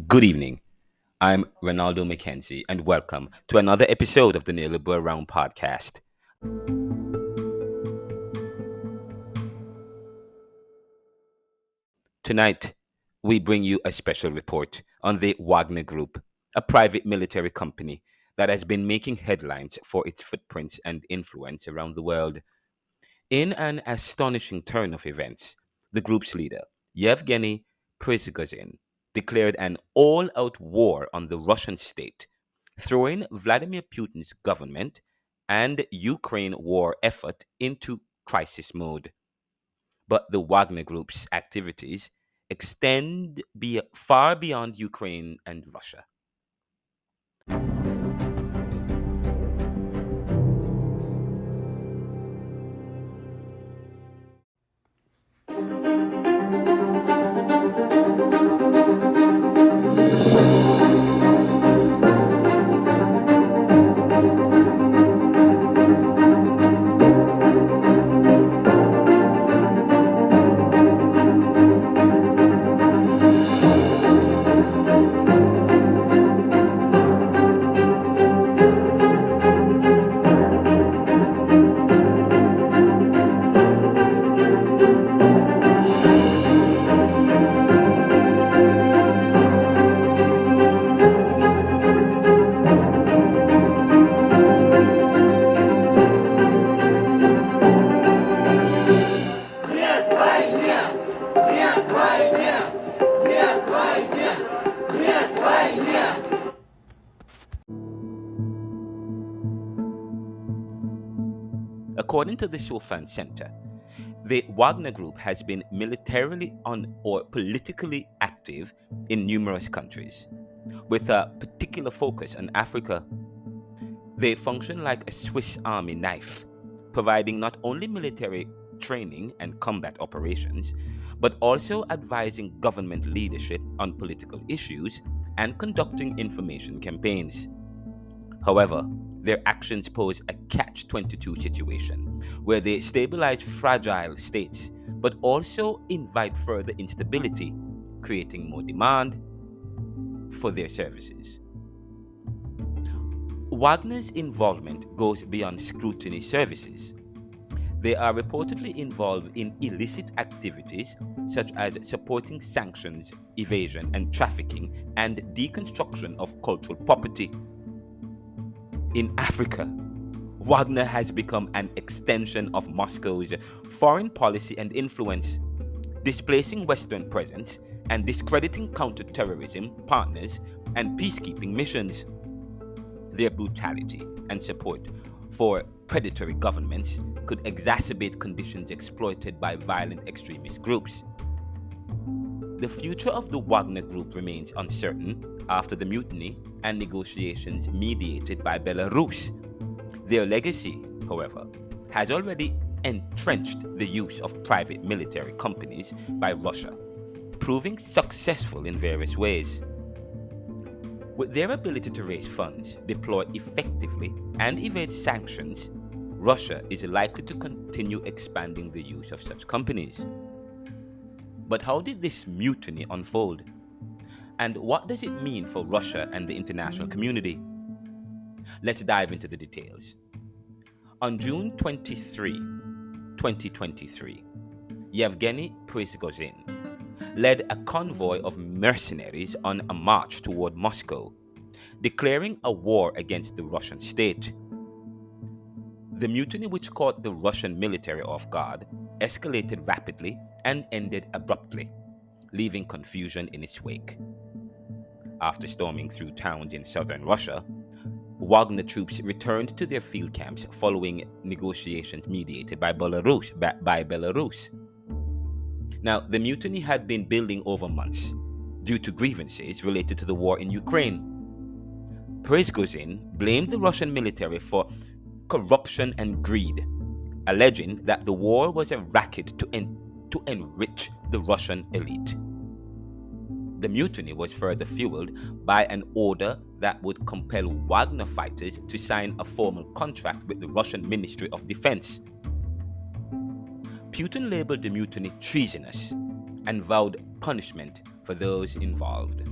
Good evening. I'm Renaldo McKenzie, and welcome to another episode of the Neoliberal Round podcast. Tonight, we bring you a special report on the Wagner Group, a private military company that has been making headlines for its footprints and influence around the world. In an astonishing turn of events, the group's leader, Yevgeny Prigozhin, declared an all out war on the Russian state, throwing Vladimir Putin's government and Ukraine war effort into crisis mode. But the Wagner Group's activities extend far beyond Ukraine and Russia. Нет войне! Нет войне! Нет войне! Нет войне! According to the Sofan Center, the Wagner Group has been militarily or politically active in numerous countries, with a particular focus on Africa. They function like a Swiss Army knife, providing not only military training and combat operations, but also advising government leadership on political issues and conducting information campaigns. However, their actions pose a catch 22 situation where they stabilize fragile states but also invite further instability, creating more demand for their services. Wagner's involvement goes beyond scrutiny services. They are reportedly involved in illicit activities such as supporting sanctions, evasion, and trafficking and deconstruction of cultural property. In Africa, Wagner has become an extension of Moscow's foreign policy and influence, displacing Western presence and discrediting counterterrorism partners and peacekeeping missions. Their brutality and support for predatory governments could exacerbate conditions exploited by violent extremist groups. The future of the Wagner Group remains uncertain after the mutiny and negotiations mediated by Belarus. Their legacy, however, has already entrenched the use of private military companies by Russia, proving successful in various ways. With their ability to raise funds, deploy effectively, and evade sanctions, Russia is likely to continue expanding the use of such companies. But how did this mutiny unfold? And what does it mean for Russia and the international community? Let's dive into the details. On June 23, 2023, Yevgeny Prigozhin led a convoy of mercenaries on a march toward Moscow, declaring a war against the Russian state. The mutiny, which caught the Russian military off guard, escalated rapidly and ended abruptly, leaving confusion in its wake. After storming through towns in southern Russia, Wagner troops returned to their field camps following negotiations mediated by Belarus. Now, the mutiny had been building over months due to grievances related to the war in Ukraine. Prigozhin blamed the Russian military for corruption and greed, alleging that the war was a racket to enrich the Russian elite. The mutiny was further fueled by an order that would compel Wagner fighters to sign a formal contract with the Russian Ministry of Defense. Putin labeled the mutiny treasonous and vowed punishment for those involved.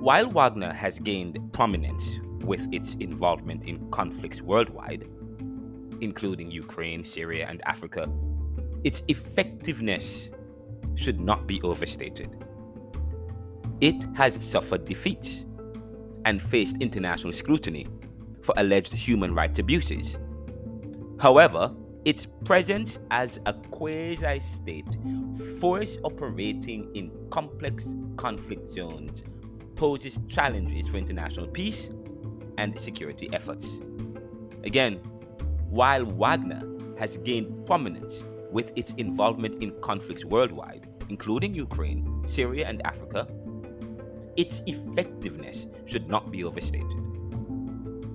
While Wagner has gained prominence with its involvement in conflicts worldwide, including Ukraine, Syria, and Africa, its effectiveness should not be overstated. It has suffered defeats and faced international scrutiny for alleged human rights abuses. However, its presence as a quasi-state force operating in complex conflict zones poses challenges for international peace and security efforts. Again, while Wagner has gained prominence with its involvement in conflicts worldwide, including Ukraine, Syria, and Africa, its effectiveness should not be overstated.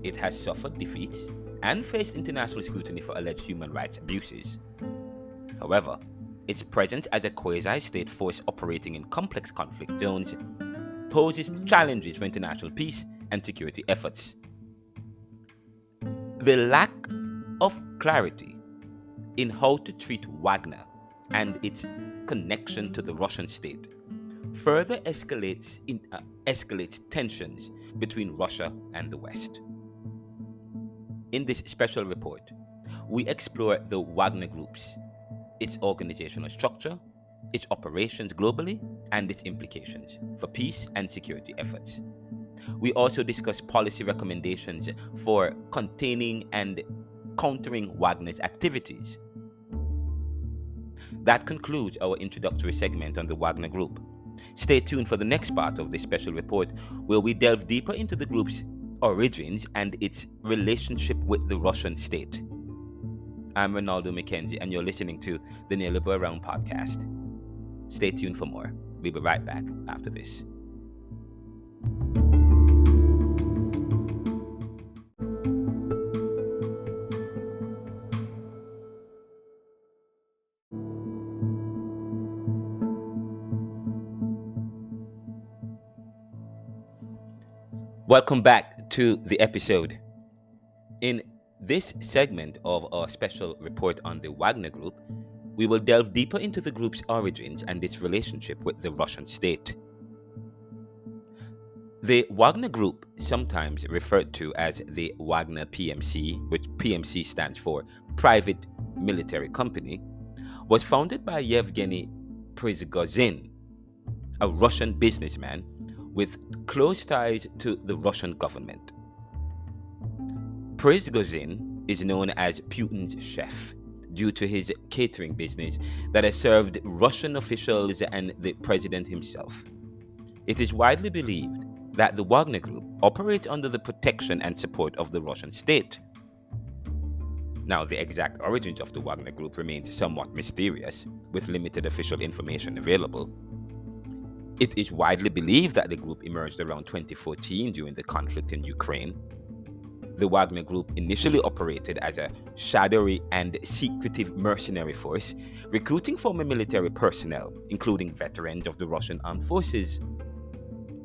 It has suffered defeats and faced international scrutiny for alleged human rights abuses. However, its presence as a quasi-state force operating in complex conflict zones poses challenges for international peace and security efforts. The lack of clarity in how to treat Wagner and its connection to the Russian state further escalates tensions between Russia and the West. In this special report, we explore the Wagner Group's, its organizational structure, its operations globally, and its implications for peace and security efforts. We also discuss policy recommendations for containing and countering Wagner's activities. That concludes our introductory segment on the Wagner Group. Stay tuned for the next part of this special report, where we delve deeper into the group's origins and its relationship with the Russian state. I'm Renaldo McKenzie, and you're listening to the Neoliberal Round podcast. Stay tuned for more. We'll be right back after this. Welcome back to the episode. In this segment of our special report on the Wagner Group, we will delve deeper into the group's origins and its relationship with the Russian state. The Wagner Group, sometimes referred to as the Wagner PMC, which PMC stands for Private Military Company, was founded by Yevgeny Prigozhin, a Russian businessman with close ties to the Russian government. Prigozhin is known as Putin's chef due to his catering business that has served Russian officials and the president himself. It is widely believed that the Wagner Group operates under the protection and support of the Russian state. Now, the exact origins of the Wagner Group remains somewhat mysterious, with limited official information available. It is widely believed that the group emerged around 2014 during the conflict in Ukraine. The Wagner Group initially operated as a shadowy and secretive mercenary force, recruiting former military personnel, including veterans of the Russian armed forces.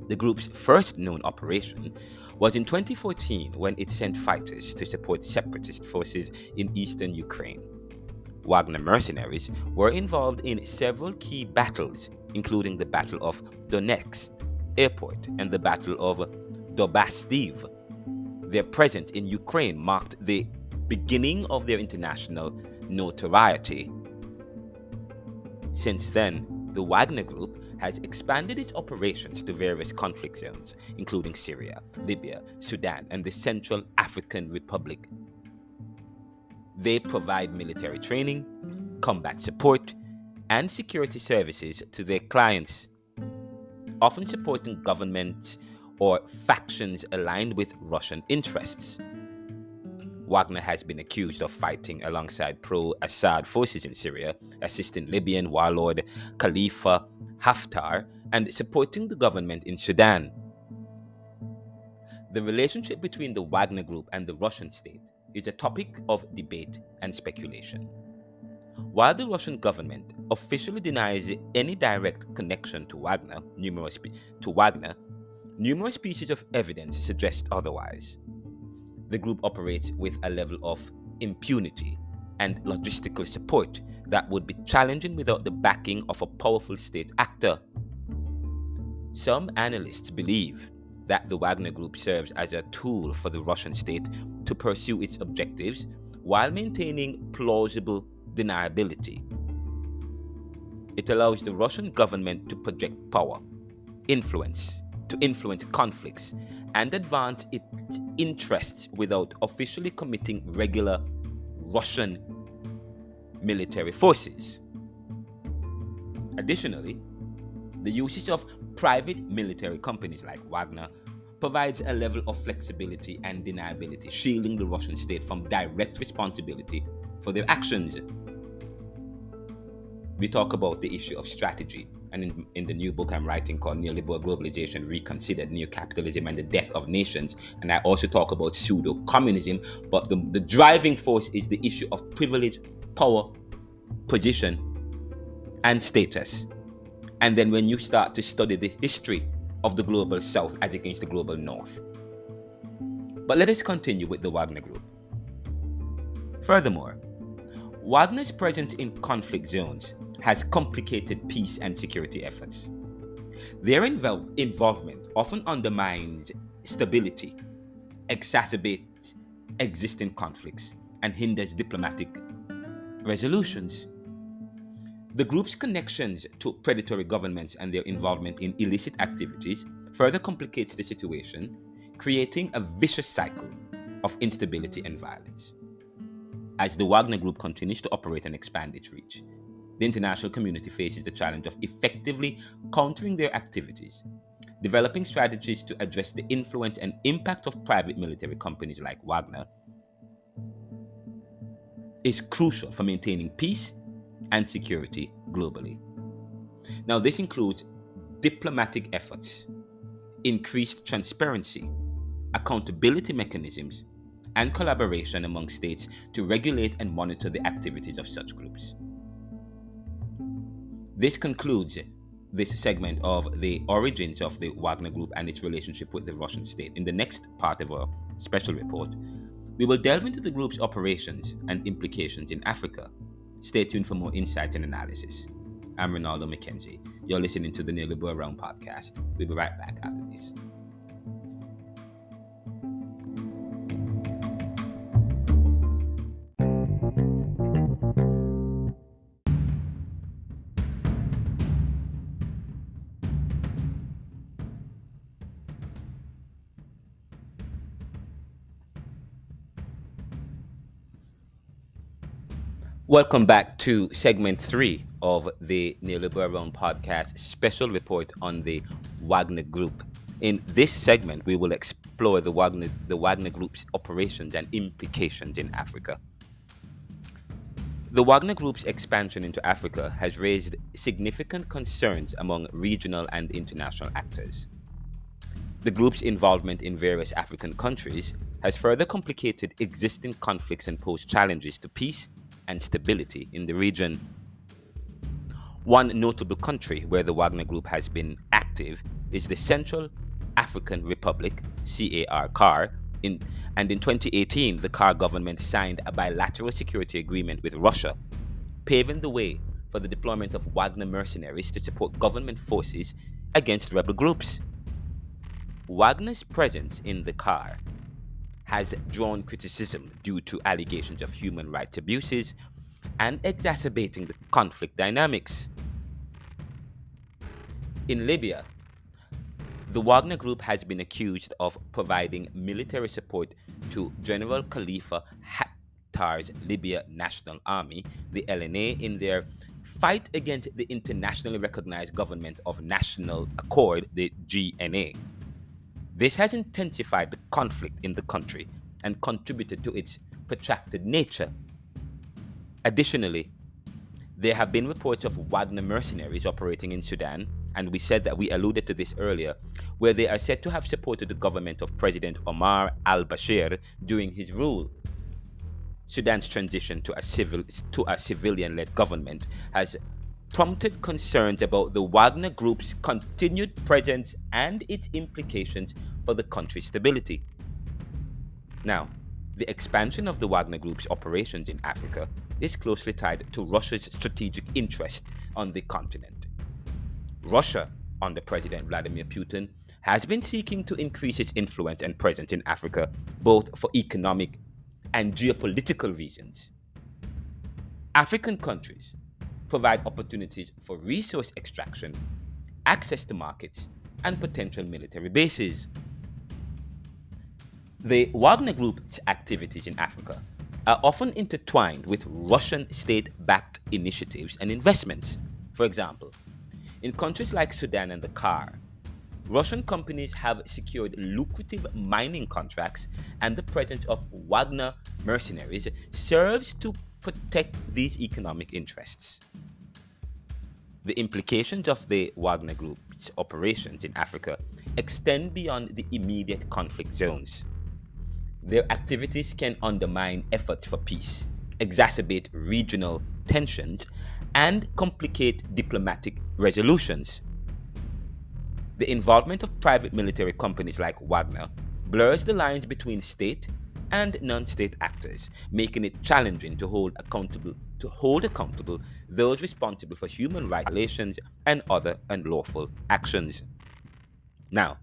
The group's first known operation was in 2014 when it sent fighters to support separatist forces in eastern Ukraine. Wagner mercenaries were involved in several key battles, including the Battle of Donetsk Airport and the Battle of Dobastiv. Their presence in Ukraine marked the beginning of their international notoriety. Since then, the Wagner Group has expanded its operations to various conflict zones, including Syria, Libya, Sudan, and the Central African Republic. They provide military training, combat support, and security services to their clients, often supporting governments or factions aligned with Russian interests. Wagner has been accused of fighting alongside pro-Assad forces in Syria, assisting Libyan warlord Khalifa Haftar, and supporting the government in Sudan. The relationship between the Wagner Group and the Russian state is a topic of debate and speculation. While the Russian government officially denies any direct connection to Wagner, numerous pieces of evidence suggest otherwise. The group operates with a level of impunity and logistical support that would be challenging without the backing of a powerful state actor. Some analysts believe that the Wagner Group serves as a tool for the Russian state to pursue its objectives while maintaining plausible deniability. It allows the Russian government to project power, to influence conflicts, and advance its interests without officially committing regular Russian military forces. Additionally, the usage of private military companies like Wagner provides a level of flexibility and deniability, shielding the Russian state from direct responsibility for their actions. We talk about the issue of strategy, and in the new book I'm writing called Neoliberal Globalization Reconsidered, Neo-Capitalism and the Death of Nations, and I also talk about pseudo-communism, but the driving force is the issue of privilege, power, position, and status. And then when you start to study the history of the global south as against the global north. But let us continue with the Wagner Group. Furthermore, Wagner's presence in conflict zones has complicated peace and security efforts. Their involvement often undermines stability, exacerbates existing conflicts, and hinders diplomatic resolutions. The group's connections to predatory governments and their involvement in illicit activities further complicates the situation, creating a vicious cycle of instability and violence. As the Wagner Group continues to operate and expand its reach, the international community faces the challenge of effectively countering their activities. Developing strategies to address the influence and impact of private military companies like Wagner is crucial for maintaining peace and security globally. Now, this includes diplomatic efforts, increased transparency, accountability mechanisms, and collaboration among states to regulate and monitor the activities of such groups. This concludes this segment of the origins of the Wagner Group and its relationship with the Russian state. In the next part of our special report, we will delve into the group's operations and implications in Africa. Stay tuned for more insights and analysis. I'm Renaldo McKenzie. You're listening to the Neoliberal Realm podcast. We'll be right back after this. Welcome back to segment 3 of the Neoliberal Realm podcast special report on the Wagner Group. In this segment, we will explore the Wagner Group's operations and implications in Africa. The Wagner Group's expansion into Africa has raised significant concerns among regional and international actors. The group's involvement in various African countries has further complicated existing conflicts and posed challenges to peace and stability in the region. One notable country where the Wagner Group has been active is the Central African Republic, CAR, and in 2018, the CAR government signed a bilateral security agreement with Russia, paving the way for the deployment of Wagner mercenaries to support government forces against rebel groups. Wagner's presence in the CAR has drawn criticism due to allegations of human rights abuses and exacerbating the conflict dynamics. In Libya, the Wagner Group has been accused of providing military support to General Khalifa Haftar's Libya National Army, the LNA, in their fight against the internationally recognized Government of National Accord, the GNA. This has intensified the conflict in the country and contributed to its protracted nature. Additionally, there have been reports of Wagner mercenaries operating in Sudan, and we alluded to this earlier, where they are said to have supported the government of President Omar al-Bashir during his rule. Sudan's transition to a civilian-led government has prompted concerns about the Wagner Group's continued presence and its implications for the country's stability. Now, the expansion of the Wagner Group's operations in Africa is closely tied to Russia's strategic interest on the continent. Russia, under President Vladimir Putin, has been seeking to increase its influence and presence in Africa, both for economic and geopolitical reasons. African countries provide opportunities for resource extraction, access to markets, and potential military bases. The Wagner Group's activities in Africa are often intertwined with Russian state-backed initiatives and investments. For example, in countries like Sudan and the CAR, Russian companies have secured lucrative mining contracts, and the presence of Wagner mercenaries serves to protect these economic interests. The implications of the Wagner Group's operations in Africa extend beyond the immediate conflict zones. Their activities can undermine efforts for peace, exacerbate regional tensions, and complicate diplomatic resolutions. The involvement of private military companies like Wagner blurs the lines between state and non-state actors, making it challenging to hold accountable those responsible for human rights violations and other unlawful actions. Now,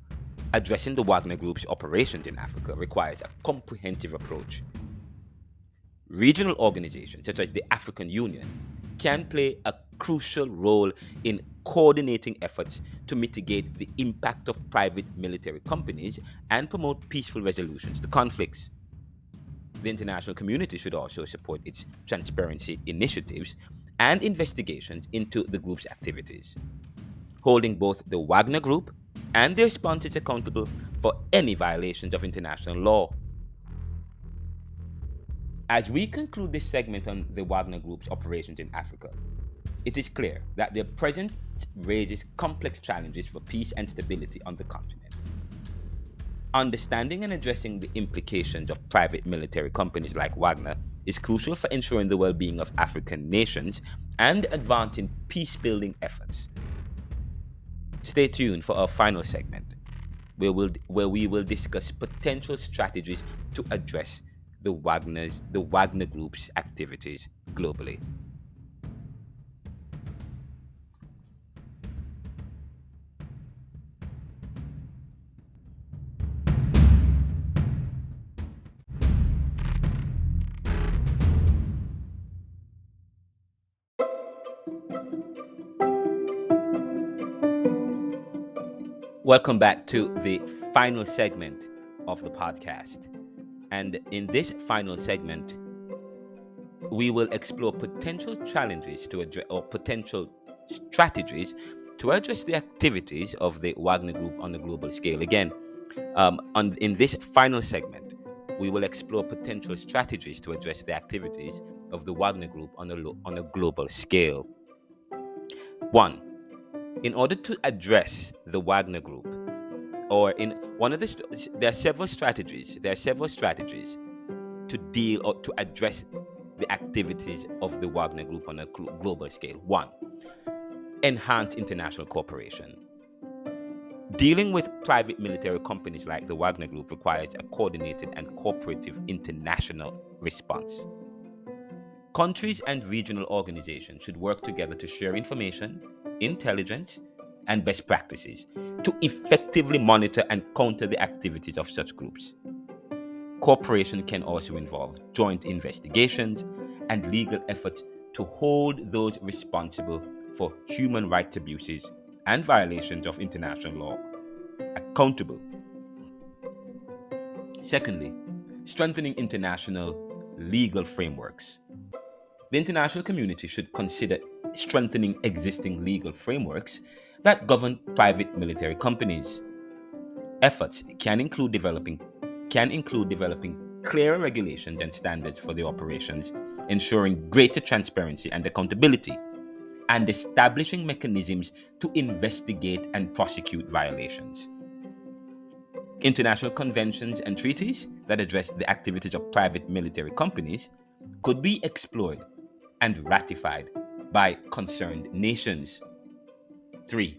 addressing the Wagner Group's operations in Africa requires a comprehensive approach. Regional organizations such as the African Union can play a crucial role in coordinating efforts to mitigate the impact of private military companies and promote peaceful resolutions to conflicts. The international community should also support its transparency initiatives and investigations into the group's activities, holding both the Wagner Group and their sponsors accountable for any violations of international law. As we conclude this segment on the Wagner Group's operations in Africa, it is clear that their presence raises complex challenges for peace and stability on the continent. Understanding and addressing the implications of private military companies like Wagner is crucial for ensuring the well-being of African nations and advancing peace-building efforts. Stay tuned for our final segment, where we will discuss potential strategies to address the Wagner Group's activities globally. Welcome back to the final segment of the podcast. And in this final segment, we will explore potential challenges to address or potential strategies to address the activities of the Wagner Group on a global scale. Again, in this final segment, we will explore potential strategies to address the activities of the Wagner Group on a global scale. 1. In order to address the Wagner Group, there are several strategies. There are several strategies to deal or to address the activities of the Wagner Group on a global scale. 1. Enhance international cooperation. Dealing with private military companies like the Wagner Group requires a coordinated and cooperative international response. Countries and regional organizations should work together to share information, intelligence, and best practices to effectively monitor and counter the activities of such groups. Cooperation can also involve joint investigations and legal efforts to hold those responsible for human rights abuses and violations of international law accountable. Secondly, strengthening international legal frameworks. The international community should consider strengthening existing legal frameworks that govern private military companies. Efforts can include developing clearer regulations and standards for their operations, ensuring greater transparency and accountability, and establishing mechanisms to investigate and prosecute violations. International conventions and treaties that address the activities of private military companies could be explored and ratified by concerned nations. 3.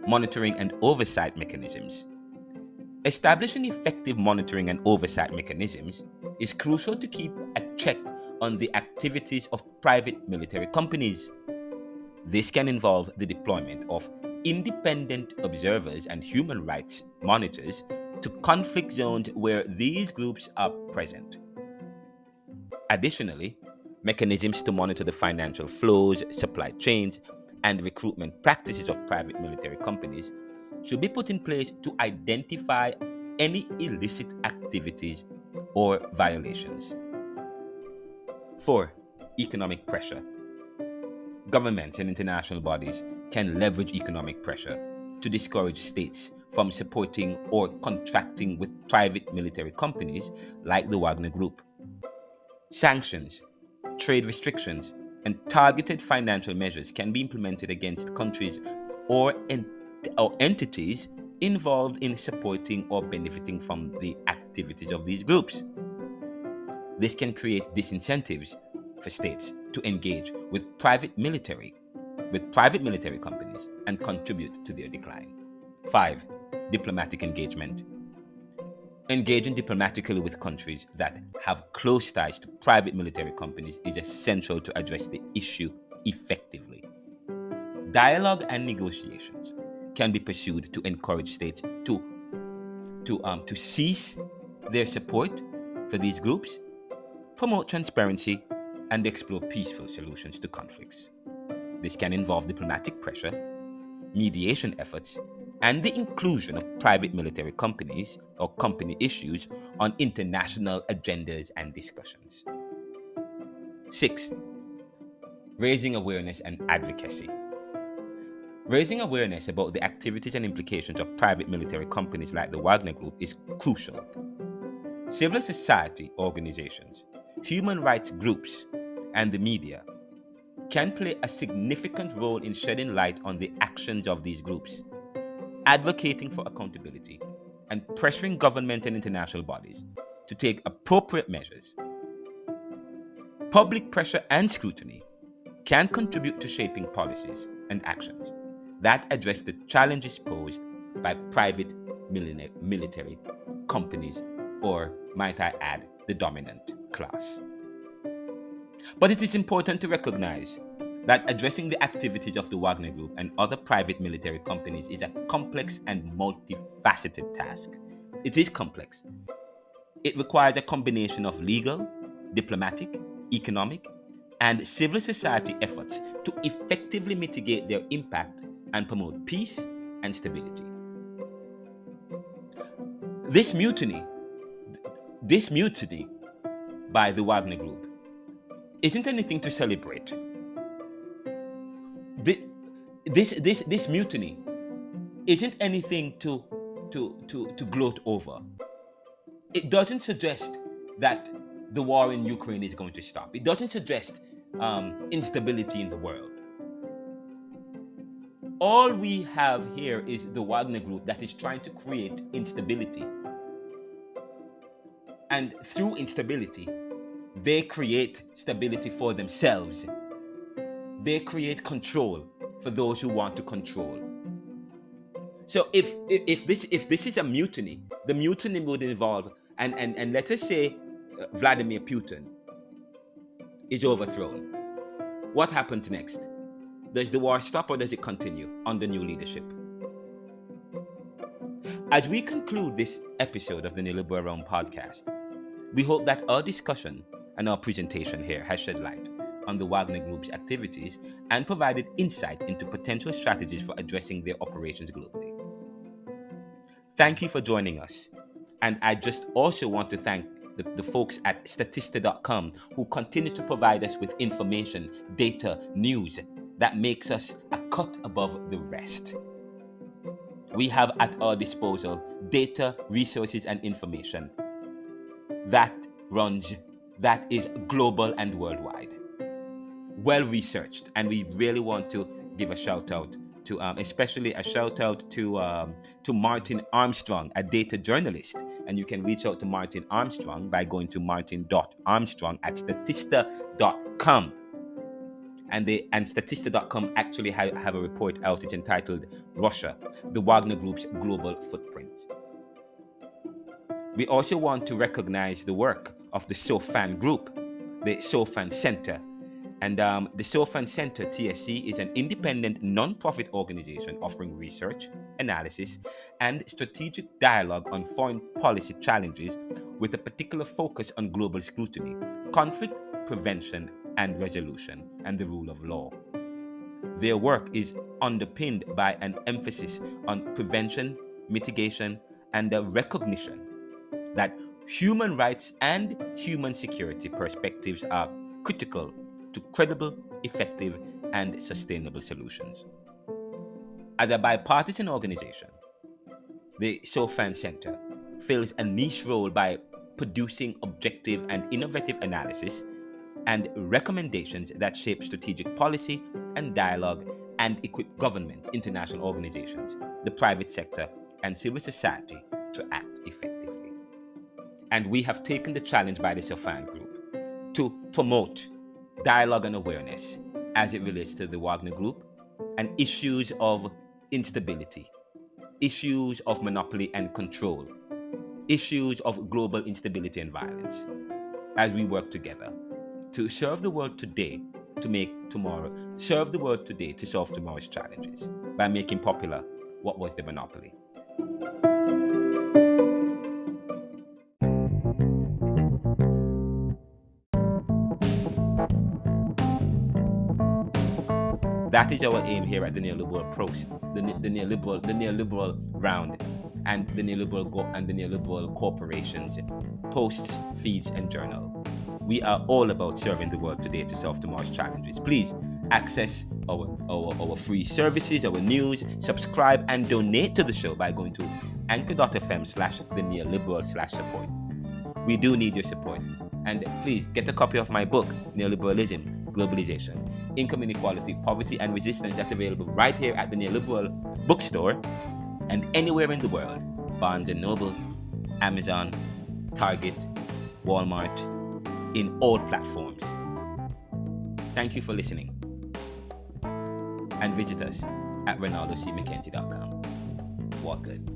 Monitoring and oversight mechanisms. Establishing effective monitoring and oversight mechanisms is crucial to keep a check on the activities of private military companies. This can involve the deployment of independent observers and human rights monitors to conflict zones where these groups are present. Additionally, mechanisms to monitor the financial flows, supply chains, and recruitment practices of private military companies should be put in place to identify any illicit activities or violations. 4. Economic pressure. Governments and international bodies can leverage economic pressure to discourage states from supporting or contracting with private military companies like the Wagner Group. Sanctions, trade restrictions, and targeted financial measures can be implemented against countries or entities involved in supporting or benefiting from the activities of these groups. This can create disincentives for states to engage with private military companies and contribute to their decline. 5. Diplomatic engagement. Engaging diplomatically with countries that have close ties to private military companies is essential to address the issue effectively. Dialogue and negotiations can be pursued to encourage states to cease their support for these groups, promote transparency, and explore peaceful solutions to conflicts. This can involve diplomatic pressure, mediation efforts, and the inclusion of private military companies or company issues on international agendas and discussions. 6. Raising awareness and advocacy. Raising awareness about the activities and implications of private military companies like the Wagner Group is crucial. Civil society organizations, human rights groups, and the media can play a significant role in shedding light on the actions of these groups, advocating for accountability, and pressuring government and international bodies to take appropriate measures. Public pressure and scrutiny can contribute to shaping policies and actions that address the challenges posed by private military companies, or might I add, the dominant class. But it is important to recognize that addressing the activities of the Wagner Group and other private military companies is a complex and multifaceted task. It is complex. It requires a combination of legal, diplomatic, economic, and civil society efforts to effectively mitigate their impact and promote peace and stability. This mutiny by the Wagner Group isn't anything to celebrate. This mutiny isn't anything to gloat over. It doesn't suggest that the war in Ukraine is going to stop. It doesn't suggest instability in the world. All we have here is the Wagner Group that is trying to create instability. And through instability, they create stability for themselves. They create control for those who want to control. So if this is a mutiny, the mutiny would involve, and let us say Vladimir Putin is overthrown. What happens next? Does the war stop or does it continue under new leadership? As we conclude this episode of the Neoliberal Realm podcast, we hope that our discussion and our presentation here has shed light on the Wagner Group's activities and provided insight into potential strategies for addressing their operations globally. Thank you for joining us. And I just also want to thank the folks at Statista.com who continue to provide us with information, data, news that makes us a cut above the rest. We have at our disposal data, resources, and information that is global and worldwide, well researched, and we really want to give a shout out to especially a shout out to Martin Armstrong, a data journalist. And you can reach out to Martin Armstrong by going to martin.armstrong@statista.com. And Statista.com actually have a report out. It's entitled Russia, the Wagner Group's Global Footprint. We also want to recognize the work of the SOFAN Group, the SOFAN Center, And the Sofan Center, TSC, is an independent non-profit organization offering research, analysis, and strategic dialogue on foreign policy challenges with a particular focus on global scrutiny, conflict prevention and resolution, and the rule of law. Their work is underpinned by an emphasis on prevention, mitigation, and the recognition that human rights and human security perspectives are critical to credible, effective, and sustainable solutions. As a bipartisan organization, the Sofan Center fills a niche role by producing objective and innovative analysis and recommendations that shape strategic policy and dialogue and equip government, international organizations, the private sector, and civil society to act effectively. And we have taken the challenge by the Sofan Group to promote dialogue and awareness as it relates to the Wagner Group and issues of instability, issues of monopoly and control, issues of global instability and violence, as we work together to serve the world today to make tomorrow, serve the world today to solve tomorrow's challenges by making popular what was the monopoly. That is our aim here at the neoliberal approach, the neoliberal round, and the neoliberal corporations, posts, feeds, and journal. We are all about serving the world today to solve tomorrow's challenges. Please access our free services, our news, subscribe, and donate to the show by going to anchor.fm/theneoliberal/support. We do need your support. And please get a copy of my book, Neoliberalism, Globalization, Income Inequality, Poverty, and Resistance, that's available right here at the Neoliberal bookstore and anywhere in the world. Barnes & Noble, Amazon, Target, Walmart, in all platforms. Thank you for listening. And visit us at renaldocmckenzie.com. Walk good.